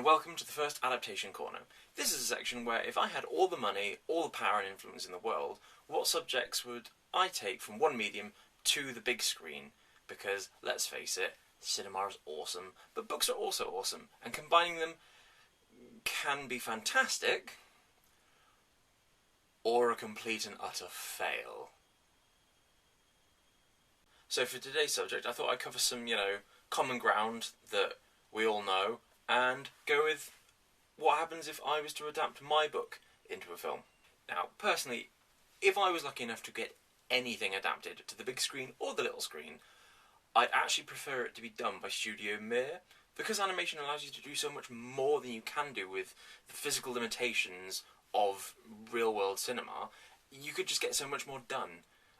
welcome to the first Adaptation Corner. This is a section where if I had all the money, all the power and influence in the world, what subjects would I take from one medium to the big screen? Because, let's face it, cinema is awesome, but books are also awesome, and combining them can be fantastic, or a complete and utter fail. So for today's subject, I thought I'd cover some, common ground that we all know, and go with what happens if I was to adapt my book into a film. Now, personally, if I was lucky enough to get anything adapted to the big screen or the little screen, I'd actually prefer it to be done by Studio Mir, because animation allows you to do so much more than you can do with the physical limitations of real-world cinema. You could just get so much more done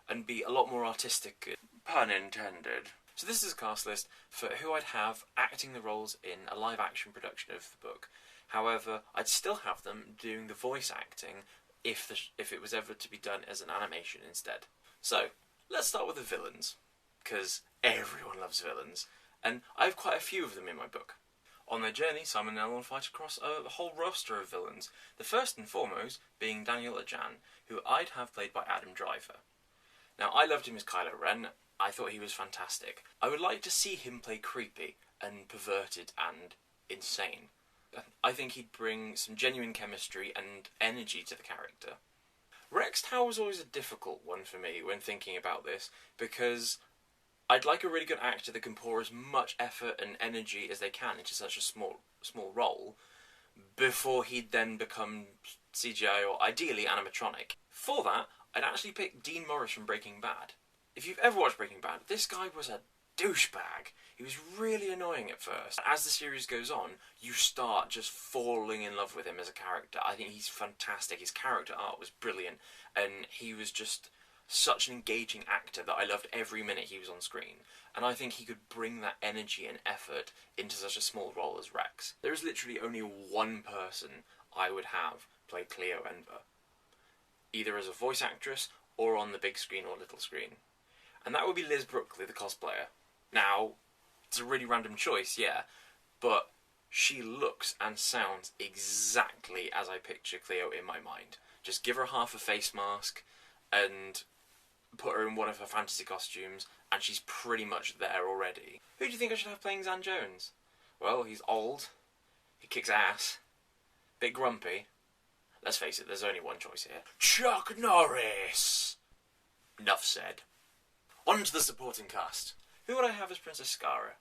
and be a lot more artistic, pun intended. So this is a cast list for who I'd have acting the roles in a live-action production of the book. However, I'd still have them doing the voice acting if it was ever to be done as an animation instead. So, let's start with the villains, because everyone loves villains, and I have quite a few of them in my book. On their journey, Simon and Ellen fight across a whole roster of villains, the first and foremost being Daniel Ajan, who I'd have played by Adam Driver. Now, I loved him as Kylo Ren. I thought he was fantastic. I would like to see him play creepy and perverted and insane. I think he'd bring some genuine chemistry and energy to the character. Rex Tower was always a difficult one for me when thinking about this, because I'd like a really good actor that can pour as much effort and energy as they can into such a small role, before he'd then become CGI or ideally animatronic. For that, I'd actually pick Dean Morris from Breaking Bad. If you've ever watched Breaking Bad, this guy was a douchebag. He was really annoying at first. As the series goes on, you start just falling in love with him as a character. I think he's fantastic. His character art was brilliant, and he was just such an engaging actor that I loved every minute he was on screen. And I think he could bring that energy and effort into such a small role as Rex. There is literally only one person I would have play Cleo Enver, either as a voice actress or on the big screen or little screen. And that would be Liz Brookley, the cosplayer. Now, it's a really random choice, yeah, but she looks and sounds exactly as I picture Cleo in my mind. Just give her half a face mask and put her in one of her fantasy costumes, and she's pretty much there already. Who do you think I should have playing Zan Jones? Well, he's old, he kicks ass, bit grumpy. Let's face it, there's only one choice here. Chuck Norris! Enough said. On to the supporting cast. Who would I have as Princess Skara?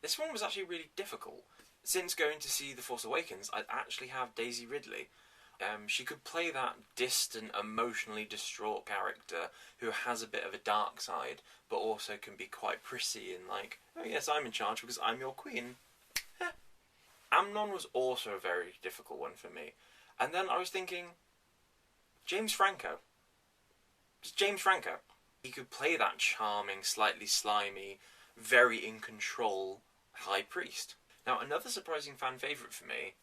This one was actually really difficult. Since going to see The Force Awakens, I'd actually have Daisy Ridley. She could play that distant, emotionally distraught character who has a bit of a dark side, but also can be quite pretty and like, oh yes, I'm in charge because I'm your queen. Amnon was also a very difficult one for me. And then I was thinking, James Franco. Just James Franco. He could play that charming, slightly slimy, very in control High Priest. Now, another surprising fan favourite for me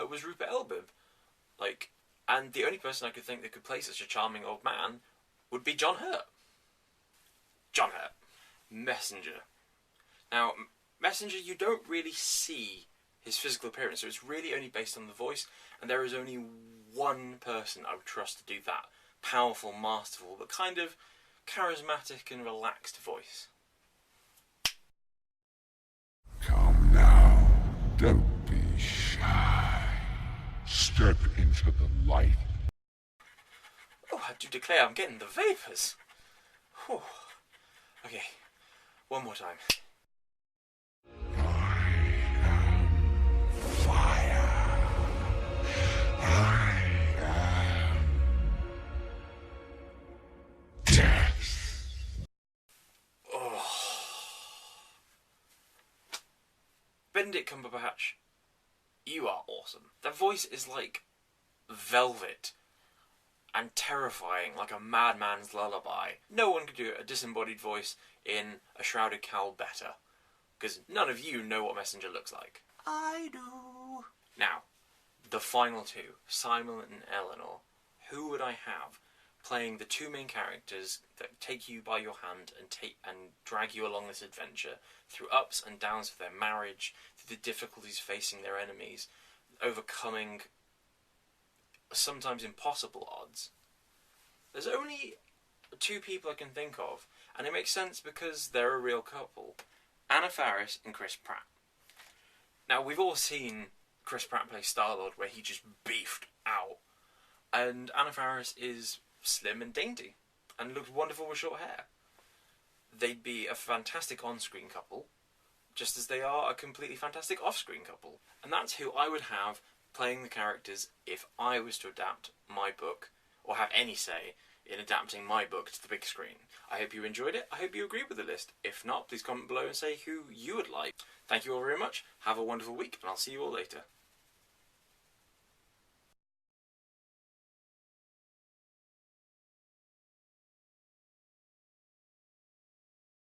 was Rupert Elbib. And the only person I could think that could play such a charming old man would be John Hurt. John Hurt. Messenger. Now, Messenger, you don't really see his physical appearance, so it's really only based on the voice, and there is only one person I would trust to do that powerful, masterful, but kind of charismatic and relaxed voice. Come now, don't be shy. Step into the light. Oh, I do declare I'm getting the vapours. Whew. Okay, one more time. I am fire. I am death. Oh. Benedict Cumberbatch, you are awesome. That voice is like velvet and terrifying, like a madman's lullaby. No one could do a disembodied voice in A Shrouded Cowl better, because none of you know what Messenger looks like. I do. Now, the final two, Simon and Eleanor. Who would I have playing the two main characters that take you by your hand and drag you along this adventure through ups and downs of their marriage, through the difficulties facing their enemies, overcoming sometimes impossible odds. There's only two people I can think of, and it makes sense because they're a real couple. Anna Faris and Chris Pratt. Now, we've all seen Chris Pratt play Star-Lord, where he just beefed out, and Anna Faris is slim and dainty, and looks wonderful with short hair. They'd be a fantastic on-screen couple, just as they are a completely fantastic off-screen couple. And that's who I would have playing the characters if I was to adapt my book, or have any say in adapting my book to the big screen. I hope you enjoyed it. I hope you agree with the list. If not, please comment below and say who you would like. Thank you all very much. Have a wonderful week, and I'll see you all later.